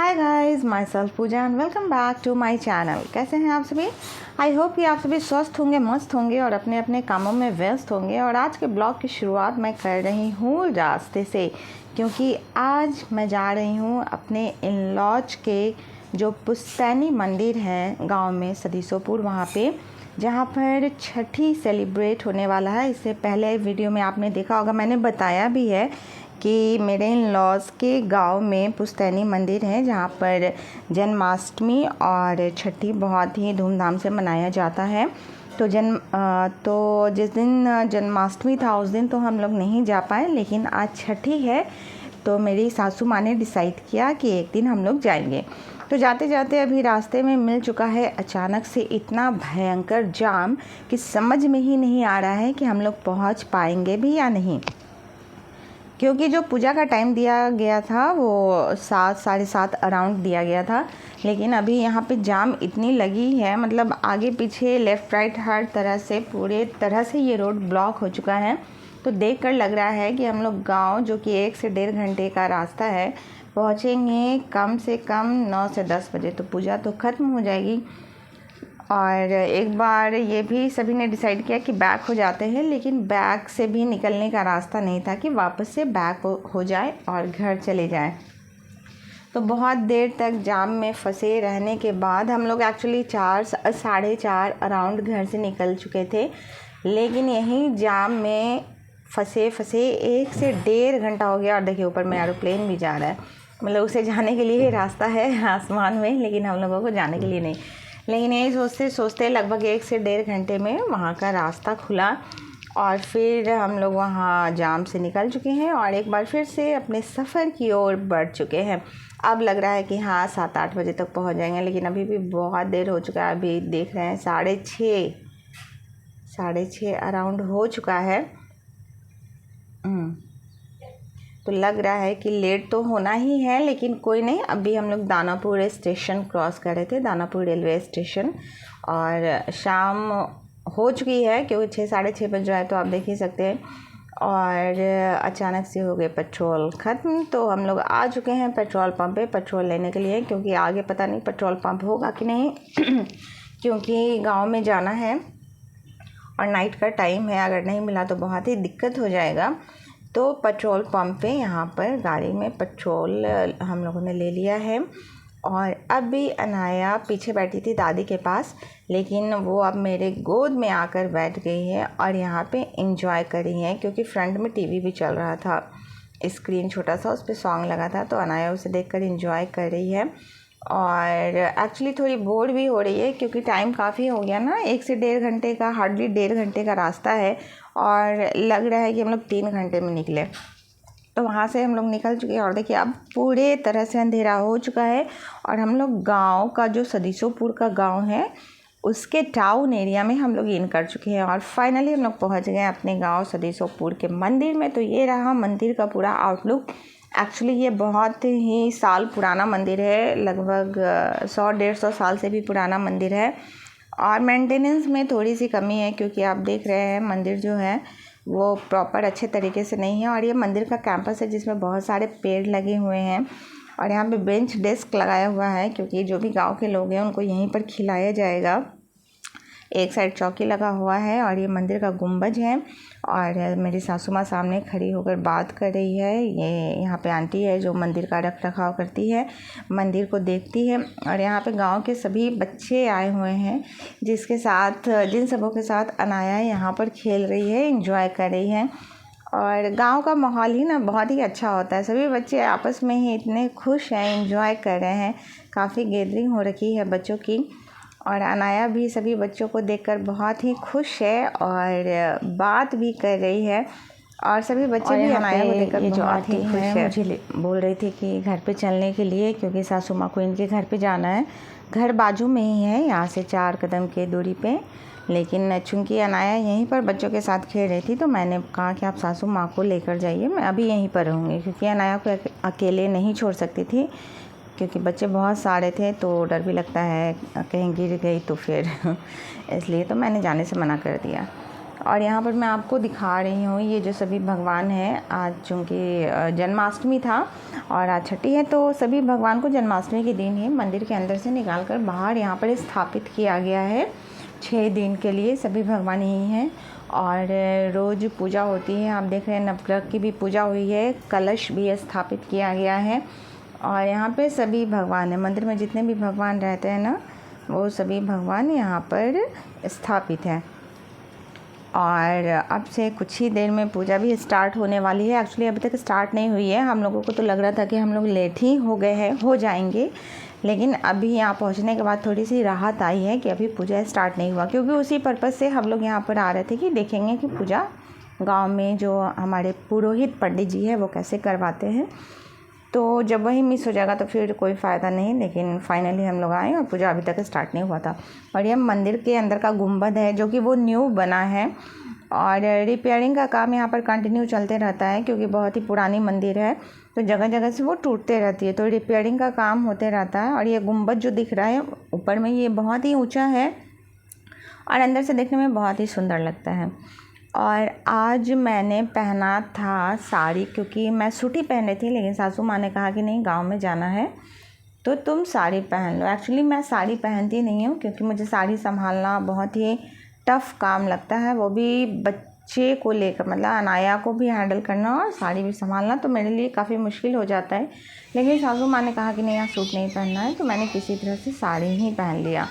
Hi guys, myself Pooja and welcome back to my channel. कैसे हैं आप सभी? आई होप कि आप सभी स्वस्थ होंगे, मस्त होंगे और अपने अपने कामों में व्यस्त होंगे। और आज के ब्लॉग की शुरुआत मैं कर रही हूँ रास्ते से, क्योंकि आज मैं जा रही हूँ अपने इन लॉज के जो पुश्तैनी मंदिर है गांव में सदीसोपुर, वहाँ पे जहाँ पर छठी सेलिब्रेट होने वाला है। इससे पहले वीडियो में आपने देखा होगा, मैंने बताया भी है कि मेरे इन लॉज के गांव में पुश्तैनी मंदिर है जहाँ पर जन्माष्टमी और छठी बहुत ही धूमधाम से मनाया जाता है। तो जिस दिन जन्माष्टमी था उस दिन तो हम लोग नहीं जा पाए, लेकिन आज छठी है तो मेरी सासू माँ ने डिसाइड किया कि एक दिन हम लोग जाएंगे। तो जाते जाते अभी रास्ते में मिल चुका है अचानक से इतना भयंकर जाम कि समझ में ही नहीं आ रहा है कि हम लोग पहुंच पाएंगे भी या नहीं, क्योंकि जो पूजा का टाइम दिया गया था वो 7 साढ़े 7 अराउंड दिया गया था। लेकिन अभी यहाँ पे जाम इतनी लगी है, मतलब आगे पीछे लेफ़्ट राइट हर तरह से पूरे तरह से ये रोड ब्लॉक हो चुका है। तो देखकर लग रहा है कि हम लोग गांव, जो कि 1 से 1.5 घंटे का रास्ता है, पहुँचेंगे कम से कम 9 से 10 बजे। तो पूजा तो ख़त्म हो जाएगी। और एक बार ये भी सभी ने डिसाइड किया कि बैक हो जाते हैं, लेकिन बैक से भी निकलने का रास्ता नहीं था कि वापस से बैक हो जाए और घर चले जाए। तो बहुत देर तक जाम में फंसे रहने के बाद हम लोग एक्चुअली 4 साढ़े 4 अराउंड घर से निकल चुके थे, लेकिन यहीं जाम में फंसे 1 से 1.5 घंटा हो गया। और देखिए ऊपर में एरोप्लेन भी जा रहा है, मतलब उसे जाने के लिए रास्ता है आसमान में, लेकिन हम लोगों को जाने के लिए नहीं। लेकिन यही सोचते सोचते लगभग 1 से 1.5 घंटे में वहाँ का रास्ता खुला और फिर हम लोग वहाँ जाम से निकल चुके हैं और एक बार फिर से अपने सफ़र की ओर बढ़ चुके हैं। अब लग रहा है कि हाँ 7-8 बजे तक पहुँच जाएंगे, लेकिन अभी भी बहुत देर हो चुका है। अभी देख रहे हैं 6:30 अराउंड हो चुका है। तो लग रहा है कि लेट तो होना ही है, लेकिन कोई नहीं। अभी हम लोग दानापुर स्टेशन क्रॉस कर रहे थे, दानापुर रेलवे स्टेशन, और शाम हो चुकी है क्योंकि 6 साढ़े 6 बज रहा है, तो आप देख ही सकते हैं। और अचानक से हो गए पेट्रोल ख़त्म, तो हम लोग आ चुके हैं पेट्रोल पंप पे पेट्रोल लेने के लिए, क्योंकि आगे पता नहीं पेट्रोल पंप होगा कि नहीं क्योंकि गांव में जाना है और नाइट का टाइम है, अगर नहीं मिला तो बहुत ही दिक्कत हो जाएगा। तो पेट्रोल पंप पे यहाँ पर गाड़ी में पेट्रोल हम लोगों ने ले लिया है। और अभी अनाया पीछे बैठी थी दादी के पास, लेकिन वो अब मेरे गोद में आकर बैठ गई है और यहाँ पे एंजॉय कर रही है, क्योंकि फ्रंट में टीवी भी चल रहा था, स्क्रीन छोटा सा, उस पर सॉन्ग लगा था। तो अनाया उसे देखकर एंजॉय कर रही है और एक्चुअली थोड़ी बोर भी हो रही है, क्योंकि टाइम काफ़ी हो गया ना, 1 से 1.5 घंटे का, हार्डली 1.5 घंटे का रास्ता है और लग रहा है कि हम लोग 3 घंटे में निकले। तो वहाँ से हम लोग निकल चुके हैं और देखिए अब पूरे तरह से अंधेरा हो चुका है और हम लोग गांव का, जो सदीसोपुर का गांव है, उसके टाउन एरिया में हम लोग इन कर चुके हैं और फाइनली हम लोग पहुँच गए अपने गांव सदीसोपुर के मंदिर में। तो ये रहा मंदिर का पूरा आउटलुक। एक्चुअली ये बहुत ही साल पुराना मंदिर है, लगभग 100-150 साल से भी पुराना मंदिर है और मेंटेनेंस में थोड़ी सी कमी है, क्योंकि आप देख रहे हैं मंदिर जो है वो प्रॉपर अच्छे तरीके से नहीं है। और ये मंदिर का कैंपस है जिसमें बहुत सारे पेड़ लगे हुए हैं और यहाँ पे बेंच डेस्क लगाया हुआ है, क्योंकि जो भी गांव के लोग हैं उनको यहीं पर खिलाया जाएगा। एक साइड चौकी लगा हुआ है और ये मंदिर का गुंबज है और मेरी सासू माँ सामने खड़ी होकर बात कर रही है। ये यहाँ पे आंटी है जो मंदिर का रख रखाव करती है, मंदिर को देखती है। और यहाँ पे गांव के सभी बच्चे आए हुए हैं, जिन सबों के साथ अनाया यहाँ पर खेल रही है, एंजॉय कर रही है। और गांव का माहौल ही ना बहुत ही अच्छा होता है, सभी बच्चे आपस में ही इतने खुश हैं, एंजॉय कर रहे हैं। काफ़ी गैदरिंग हो रखी है बच्चों की और अनाया भी सभी बच्चों को देखकर बहुत ही खुश है और बात भी कर रही है और सभी बच्चे भी अनाया को देखकर बहुत ही खुश है। मुझे बोल रही थी कि घर पे चलने के लिए, क्योंकि सासू माँ को इनके घर पे जाना है। घर बाजू में ही है, यहाँ से 4 कदम की दूरी पे, लेकिन चूँकि अनाया यहीं पर बच्चों के साथ खेल रही थी तो मैंने कहा कि आप सासू माँ को लेकर जाइए, मैं अभी यहीं पर रहूँगी, क्योंकि अनाया को अकेले नहीं छोड़ सकती थी, क्योंकि बच्चे बहुत सारे थे तो डर भी लगता है कहीं गिर गई तो फिर इसलिए तो मैंने जाने से मना कर दिया। और यहाँ पर मैं आपको दिखा रही हूँ ये जो सभी भगवान हैं। आज चूँकि जन्माष्टमी था और आज छठी है, तो सभी भगवान को जन्माष्टमी के दिन ही मंदिर के अंदर से निकाल कर बाहर यहाँ पर स्थापित किया गया है। 6 दिन के लिए सभी भगवान यही हैं और रोज़ पूजा होती है। आप देख रहे हैं नवग्रह की भी पूजा हुई है, कलश भी स्थापित किया गया है और यहाँ पे सभी भगवान हैं। मंदिर में जितने भी भगवान रहते हैं ना, वो सभी भगवान यहाँ पर स्थापित हैं। और अब से कुछ ही देर में पूजा भी स्टार्ट होने वाली है। एक्चुअली अभी तक स्टार्ट नहीं हुई है। हम लोगों को तो लग रहा था कि हम लोग लेट ही हो गए हैं, हो जाएंगे, लेकिन अभी यहाँ पहुँचने के बाद थोड़ी सी राहत आई है कि अभी पूजा स्टार्ट नहीं हुआ, क्योंकि उसी पर्पज़ से हम लोग यहाँ पर आ रहे थे कि देखेंगे कि पूजा गांव में जो हमारे पुरोहित पंडित जी है वो कैसे करवाते हैं। तो जब वही मिस हो जाएगा तो फिर कोई फ़ायदा नहीं, लेकिन फाइनली हम लोग आए और पूजा अभी तक स्टार्ट नहीं हुआ था। और यह मंदिर के अंदर का गुंबद है जो कि वो न्यू बना है और रिपेयरिंग का काम यहाँ पर कंटिन्यू चलते रहता है, क्योंकि बहुत ही पुरानी मंदिर है तो जगह जगह से वो टूटते रहती है, तो रिपेयरिंग का काम होते रहता है। और ये गुंबद जो दिख रहा है ऊपर में, ये बहुत ही ऊँचा है और अंदर से देखने में बहुत ही सुंदर लगता है। और आज मैंने पहना था साड़ी, क्योंकि मैं सूटी पहन रही थी, लेकिन सासू माँ ने कहा कि नहीं गांव में जाना है तो तुम साड़ी पहन लो। एक्चुअली मैं साड़ी पहनती नहीं हूँ, क्योंकि मुझे साड़ी संभालना बहुत ही टफ़ काम लगता है, वो भी बच्चे को लेकर, मतलब अनाया को भी हैंडल करना और साड़ी भी संभालना, तो मेरे लिए काफ़ी मुश्किल हो जाता है। लेकिन सासू माँ ने कहा कि नहीं, यहाँ सूट नहीं पहनना है, तो मैंने किसी तरह से साड़ी ही पहन लिया।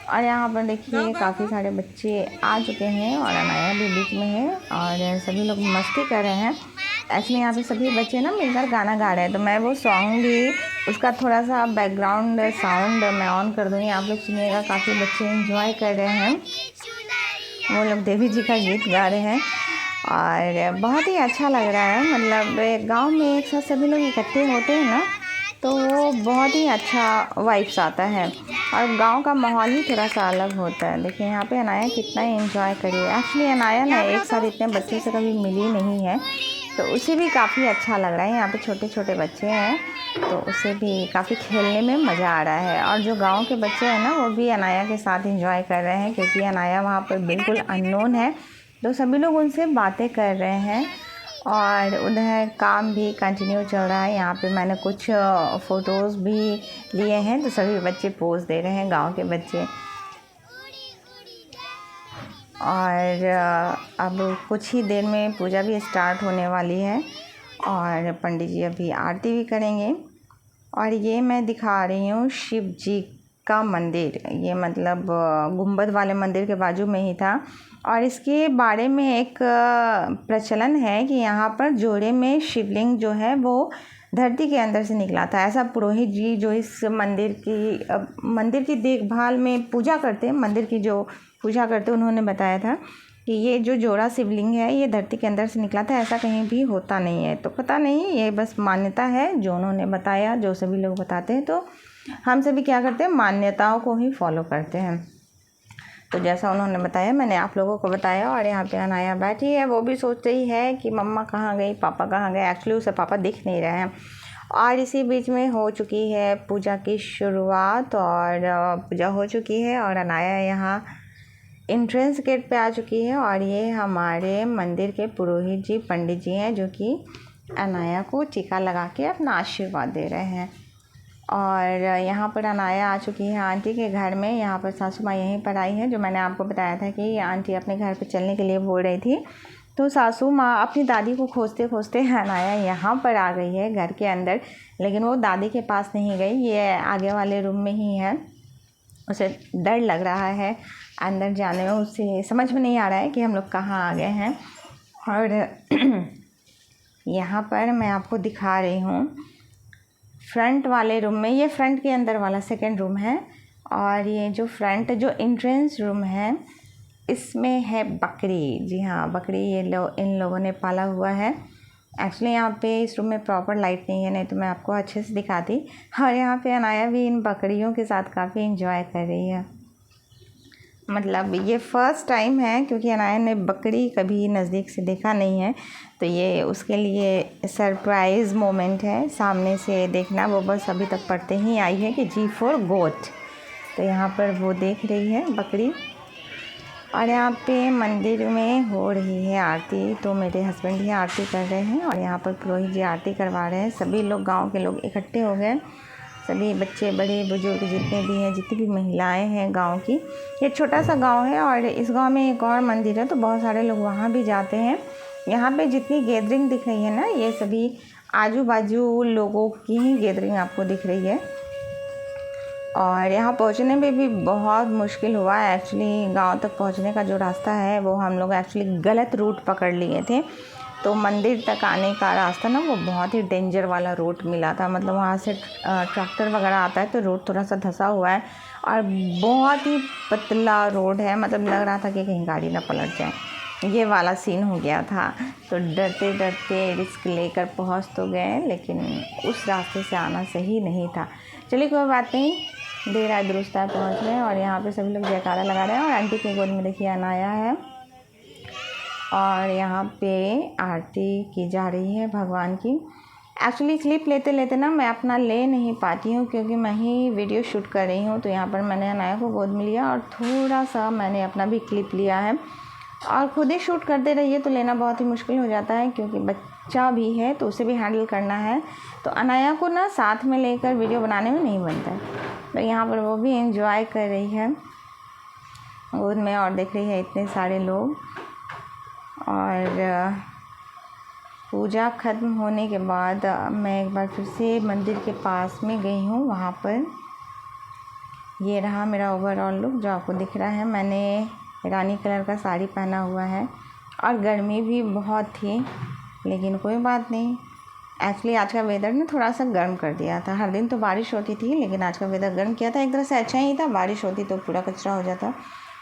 और यहाँ पर देखिए काफ़ी सारे बच्चे आ चुके हैं और अनाया भी बीच में है और सभी लोग मस्ती कर रहे हैं। एक्चुअली यहाँ पे सभी बच्चे ना मिलकर गाना गा रहे हैं, तो मैं वो सॉन्ग भी, उसका थोड़ा सा बैकग्राउंड साउंड मैं ऑन कर दूँगी, आप लोग सुनिएगा। काफ़ी बच्चे एंजॉय कर रहे हैं, वो लोग देवी जी का गीत गा रहे हैं और बहुत ही अच्छा लग रहा है। मतलब गाँव में एक साथ सभी लोग इकट्ठे होते हैं ना, तो वो बहुत ही अच्छा वाइब्स आता है और गांव का माहौल ही थोड़ा सा अलग होता है। देखिए यहाँ पे अनाया कितना एंजॉय करी है। एक्चुअली अनाया ना एक साथ इतने बच्चों से कभी मिली नहीं है, तो उसे भी काफ़ी अच्छा लग रहा है। यहाँ पे छोटे छोटे बच्चे हैं तो उसे भी काफ़ी खेलने में मज़ा आ रहा है। और जो गाँव के बच्चे हैं ना, वो भी अनाया के साथ एंजॉय कर रहे हैं, क्योंकि अनाया वहाँ पर बिल्कुल अननोन है, तो सभी लोग उनसे बातें कर रहे हैं और उधर काम भी कंटिन्यू चल रहा है। यहाँ पे मैंने कुछ फ़ोटोज़ भी लिए हैं, तो सभी बच्चे पोज दे रहे हैं, गांव के बच्चे। और अब कुछ ही देर में पूजा भी स्टार्ट होने वाली है और पंडित जी अभी आरती भी करेंगे। और ये मैं दिखा रही हूँ शिव जी का मंदिर, ये मतलब गुंबद वाले मंदिर के बाजू में ही था। और इसके बारे में एक प्रचलन है कि यहाँ पर जोड़े में शिवलिंग जो है वो धरती के अंदर से निकला था। ऐसा पुरोहित जी जो इस मंदिर की देखभाल में पूजा करते हैं, मंदिर की जो पूजा करते हैं, उन्होंने बताया था कि ये जो जोड़ा शिवलिंग है ये धरती के अंदर से निकला था, ऐसा कहीं भी होता नहीं है। तो पता नहीं, ये बस मान्यता है जो उन्होंने बताया, जो सभी लोग बताते हैं, तो हम सभी क्या करते हैं, मान्यताओं को ही फॉलो करते हैं। तो जैसा उन्होंने बताया मैंने आप लोगों को बताया। और यहाँ पे अनाया बैठी है, वो भी सोच रही है कि मम्मा कहाँ गई, पापा कहाँ गए। एक्चुअली उसे पापा दिख नहीं रहे हैं। और इसी बीच में हो चुकी है पूजा की शुरुआत और पूजा हो चुकी है और अनाया यहाँ एंट्रेंस गेट पे आ चुकी है। और ये हमारे मंदिर के पुरोहित जी, पंडित जी हैं, जो कि अनाया को टीका लगा के अपना आशीर्वाद दे रहे हैं। और यहाँ पर अनाया आ चुकी है आंटी के घर में। यहाँ पर सासू माँ यहीं पर आई है, जो मैंने आपको बताया था कि आंटी अपने घर पे चलने के लिए बोल रही थी। तो सासू माँ अपनी दादी को खोजते खोजते अनाया यहाँ पर आ गई है घर के अंदर, लेकिन वो दादी के पास नहीं गई, ये आगे वाले रूम में ही है। उसे डर लग रहा है अंदर जाने में, उसे समझ में नहीं आ रहा है कि हम लोग कहाँ आ गए हैं। और यहाँ पर मैं आपको दिखा रही हूँ फ्रंट वाले रूम में, ये फ्रंट के अंदर वाला सेकंड रूम है। और ये जो फ्रंट जो एंट्रेंस रूम है, इसमें है बकरी। जी हाँ, बकरी ये इन लोगों ने पाला हुआ है। एक्चुअली यहाँ पे इस रूम में प्रॉपर लाइट नहीं है, नहीं तो मैं आपको अच्छे से दिखाती। और यहाँ पे अनाया भी इन बकरियों के साथ काफ़ी एंजॉय कर रही है। मतलब ये फ़र्स्ट टाइम है, क्योंकि अनाया ने बकरी कभी नज़दीक से देखा नहीं है, तो ये उसके लिए सरप्राइज़ मोमेंट है सामने से देखना। वो बस अभी तक पढ़ते ही आई है कि G for गोट, तो यहाँ पर वो देख रही है बकरी। और यहाँ पे मंदिर में हो रही है आरती, तो मेरे हस्बैंड ही आरती कर रहे हैं और यहाँ पर पुरोहित जी आरती करवा रहे हैं। सभी लोग, गांव के लोग इकट्ठे हो गए, सभी बच्चे बड़े बुजुर्ग जितने भी हैं, जितनी भी महिलाएं हैं गांव की। ये छोटा सा गांव है और इस गांव में एक और मंदिर है, तो बहुत सारे लोग वहाँ भी जाते हैं। यहाँ पे जितनी गैदरिंग दिख रही है ना, ये सभी आजू बाजू लोगों की ही गैदरिंग आपको दिख रही है। और यहाँ पहुँचने में भी बहुत मुश्किल हुआ है। एक्चुअली गांव तक पहुँचने का जो रास्ता है वो हम लोग एक्चुअली गलत रूट पकड़ लिए थे, तो मंदिर तक आने का रास्ता ना वो बहुत ही डेंजर वाला रूट मिला था। मतलब वहाँ से ट्रैक्टर वगैरह आता है तो रोड थोड़ा सा धंसा हुआ है और बहुत ही पतला रोड है, मतलब लग रहा था कि कहीं गाड़ी ना पलट जाए, ये वाला सीन हो गया था। तो डरते डरते रिस्क लेकर पहुँच तो गए, लेकिन उस रास्ते से आना सही नहीं था। चलिए कोई बात नहीं, देर आए दुरुस्त आए, पहुँच गए। और यहाँ पे सभी लोग जयकारा लगा रहे हैं और आंटी के गोद में देखिए अनाया है और यहाँ पे आरती की जा रही है भगवान की। एक्चुअली क्लिप लेते लेते ना मैं अपना ले नहीं पाती हूँ, क्योंकि मैं ही वीडियो शूट कर रही हूँ। तो यहाँ पर मैंने अनाया को गोद में लिया और थोड़ा सा मैंने अपना भी क्लिप लिया है। और खुद ही शूट करते रहिए तो लेना बहुत ही मुश्किल हो जाता है, क्योंकि बच्चा भी है तो उसे भी हैंडल करना है। तो अनाया को ना साथ में लेकर वीडियो बनाने में नहीं बनता है। तो यहाँ पर वो भी एंजॉय कर रही है गोद में और देख रही है इतने सारे लोग। और पूजा ख़त्म होने के बाद मैं एक बार फिर से मंदिर के पास में गई हूँ। वहाँ पर ये रहा मेरा ओवरऑल लुक जो आपको दिख रहा है। मैंने रानी कलर का साड़ी पहना हुआ है और गर्मी भी बहुत थी, लेकिन कोई बात नहीं। एक्चुअली आज का वेदर ने थोड़ा सा गर्म कर दिया था। हर दिन तो बारिश होती थी, लेकिन आज का वेदर गर्म किया था। एक तरह से अच्छा ही था, बारिश होती तो पूरा कचरा हो जाता।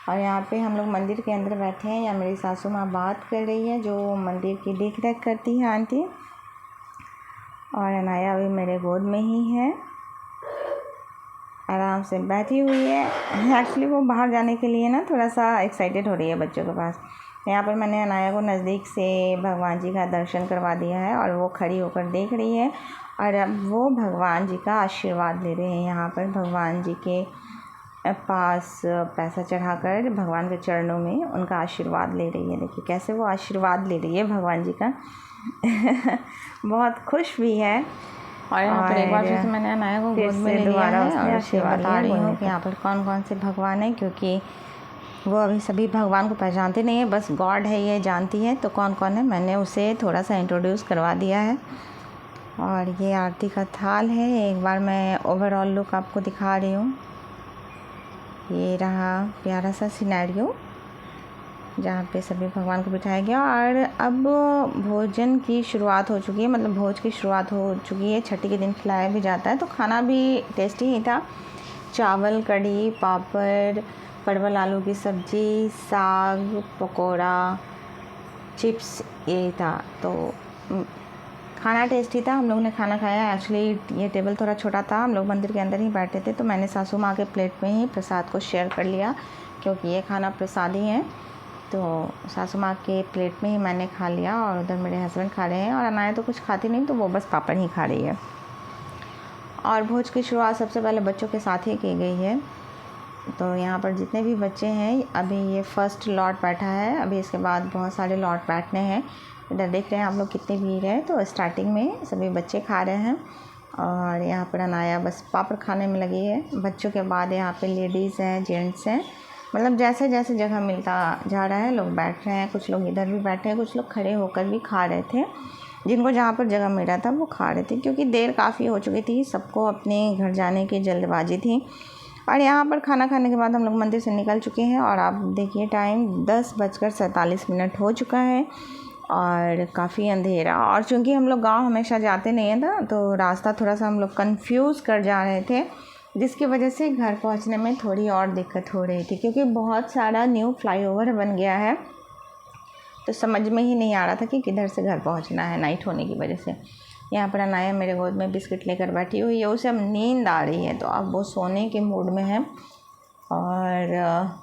और यहाँ पे हम लोग मंदिर के अंदर बैठे हैं। या मेरी सासू माँ बात कर रही है, जो मंदिर की देख रेख करती है आंटी। और अनाया अभी मेरे गोद में ही है, आराम से बैठी हुई है। एक्चुअली वो बाहर जाने के लिए ना थोड़ा सा एक्साइटेड हो रही है बच्चों के पास। यहाँ पर मैंने अनाया को नज़दीक से भगवान जी का दर्शन करवा दिया है और वो खड़ी होकर देख रही है। और अब वो भगवान जी का आशीर्वाद ले रहे हैं। यहाँ पर भगवान जी के पास पैसा चढ़ाकर भगवान के चरणों में उनका आशीर्वाद ले रही है। देखिए कैसे वो आशीर्वाद ले रही है भगवान जी का। बहुत खुश भी है। और यहाँ पर एक बार फिर से मैंने अनाया को गोद में ले लिया है और आशीर्वाद बता रही हूँ कि यहाँ पर कौन कौन से भगवान हैं, क्योंकि वो अभी सभी भगवान को पहचानते नहीं है, बस गॉड है ये जानती है। तो कौन कौन है मैंने उसे थोड़ा सा इंट्रोड्यूस करवा दिया है। और ये आरती का थाल है। एक बार मैं ओवरऑल लुक आपको दिखा रही हूँ। ये रहा प्यारा सा सिनेरियो जहाँ पे सभी भगवान को बिठाया गया। और अब भोजन की शुरुआत हो चुकी है, मतलब भोज की शुरुआत हो चुकी है। छठी के दिन खिलाया भी जाता है, तो खाना भी टेस्टी ही था। चावल, कढ़ी, पापड़, परवल आलू की सब्ज़ी, साग, पकौड़ा, चिप्स, यही था। तो खाना टेस्टी था। हम लोग ने खाना खाया। एक्चुअली ये टेबल थोड़ा छोटा था, हम लोग मंदिर के अंदर ही बैठे थे, तो मैंने सासू माँ के प्लेट में ही प्रसाद को शेयर कर लिया, क्योंकि ये खाना प्रसाद ही है। तो सासू माँ के प्लेट में ही मैंने खा लिया और उधर मेरे हस्बैंड खा रहे हैं। और अनाया तो कुछ खाती नहीं, तो वो बस पापड़ ही खा रही है। और भोज की शुरुआत सबसे पहले बच्चों के साथ ही की गई है। तो यहाँ पर जितने भी बच्चे हैं, अभी ये फर्स्ट लॉट बैठा है, अभी इसके बाद बहुत सारे लॉट बैठने हैं। इधर देख रहे हैं आप लोग कितनी भीड़ है। तो स्टार्टिंग में सभी बच्चे खा रहे हैं और यहाँ पर अनाया बस पापड़ खाने में लगी है। बच्चों के बाद यहाँ पे लेडीज़ हैं, जेंट्स हैं, मतलब जैसे जैसे जगह मिलता जा रहा है लोग बैठ रहे हैं। कुछ लोग इधर भी बैठे हैं, कुछ लोग खड़े होकर भी खा रहे थे। जिनको जहाँ पर जगह मिल रहा था वो खा रहे थे, क्योंकि देर काफ़ी हो चुकी थी, सबको अपने घर जाने की जल्दबाजी थी। और यहाँ पर खाना खाने के बाद हम लोग मंदिर से निकल चुके हैं। और आप देखिए टाइम 10:47 हो चुका है और काफ़ी अंधेरा। और चूँकि हम लोग गाँव हमेशा जाते नहीं हैं ना, तो रास्ता थोड़ा सा हम लोग कन्फ्यूज़ कर जा रहे थे, जिसकी वजह से घर पहुंचने में थोड़ी और दिक्कत हो रही थी, क्योंकि बहुत सारा न्यू फ्लाईओवर बन गया है। तो समझ में ही नहीं आ रहा था कि किधर से घर पहुंचना है, नाइट होने की वजह से। यहाँ पर अनाया मेरे गोद में बिस्किट लेकर बैठी हुई है, उसे अब नींद आ रही है, तो अब वो सोने के मूड में है। और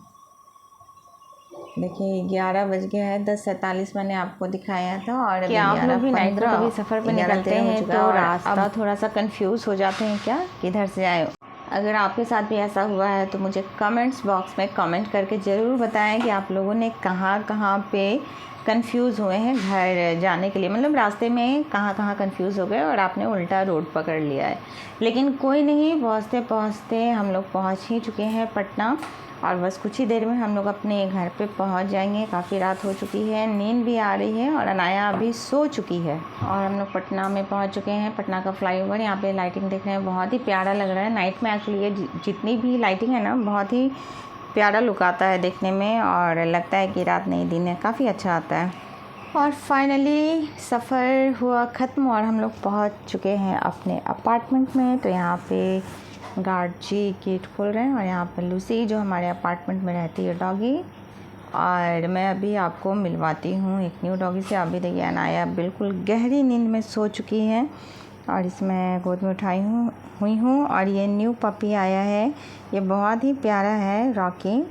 देखिए 11 बज गया है, 10:47 मैंने आपको दिखाया था। और क्या आप लोग भी नाइट में कभी सफ़र पर निकलते हैं तो रास्ता थोड़ा सा कंफ्यूज हो जाते हैं क्या, किधर से आए? अगर आपके साथ भी ऐसा हुआ है तो मुझे कमेंट्स बॉक्स में कमेंट करके ज़रूर बताएं कि आप लोगों ने कहाँ कहाँ पे कंफ्यूज हुए हैं घर जाने के लिए, मतलब रास्ते में कहाँ कहाँ कंफ्यूज हो गए और आपने उल्टा रोड पकड़ लिया है। लेकिन कोई नहीं, पहुँचते पहुँचते हम लोग पहुँच ही चुके हैं पटना, और बस कुछ ही देर में हम लोग अपने घर पे पहुंच जाएंगे। काफ़ी रात हो चुकी है, नींद भी आ रही है और अनाया अभी सो चुकी है। और हम लोग पटना में पहुंच चुके हैं। पटना का फ्लाईओवर, यहाँ पे लाइटिंग देखने में बहुत ही प्यारा लग रहा है। नाइट में एक्चुअली ये जितनी भी लाइटिंग है ना, बहुत ही प्यारा लुक आता है देखने में, और लगता है कि रात नहीं दिन है, काफ़ी अच्छा आता है। और फाइनली सफ़र हुआ ख़त्म और हम लोग पहुँच चुके हैं अपने अपार्टमेंट में। तो यहाँ पे गार्ड जी गेट खोल रहे हैं और यहाँ पर लूसी जो हमारे अपार्टमेंट में रहती है डॉगी, और मैं अभी आपको मिलवाती हूँ एक न्यू डॉगी से। अभी देखिए अनाया बिल्कुल गहरी नींद में सो चुकी है और इसमें गोद में उठाई हुई हूँ। और ये न्यू पपी आया है, ये बहुत ही प्यारा है, रॉकी,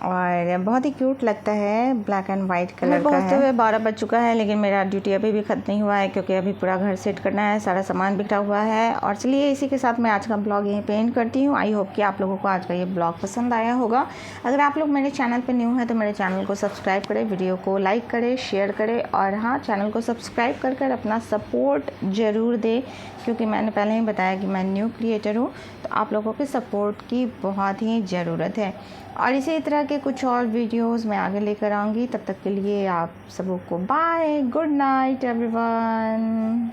और बहुत ही क्यूट लगता है, ब्लैक एंड वाइट कलर का है। 12 बज चुका है, लेकिन मेरा ड्यूटी अभी भी ख़त्म नहीं हुआ है क्योंकि अभी पूरा घर सेट करना है, सारा सामान बिखरा हुआ है। और चलिए इसी के साथ मैं आज का ब्लॉग यहीं पे एंड करती हूँ। आई होप कि आप लोगों को आज का ये ब्लॉग पसंद आया होगा। अगर आप लोग मेरे चैनल पर न्यू हैं तो मेरे चैनल को सब्सक्राइब करें, वीडियो को लाइक करें, शेयर करें, और हाँ, चैनल को सब्सक्राइब कर अपना सपोर्ट ज़रूर दें, क्योंकि मैंने पहले ही बताया कि मैं न्यू क्रिएटर हूँ, तो आप लोगों के सपोर्ट की बहुत ही ज़रूरत है। और इसी तरह के कुछ और वीडियोस मैं आगे लेकर आऊँगी। तब तक के लिए आप सबों को बाय, गुड नाइट एवरीवन।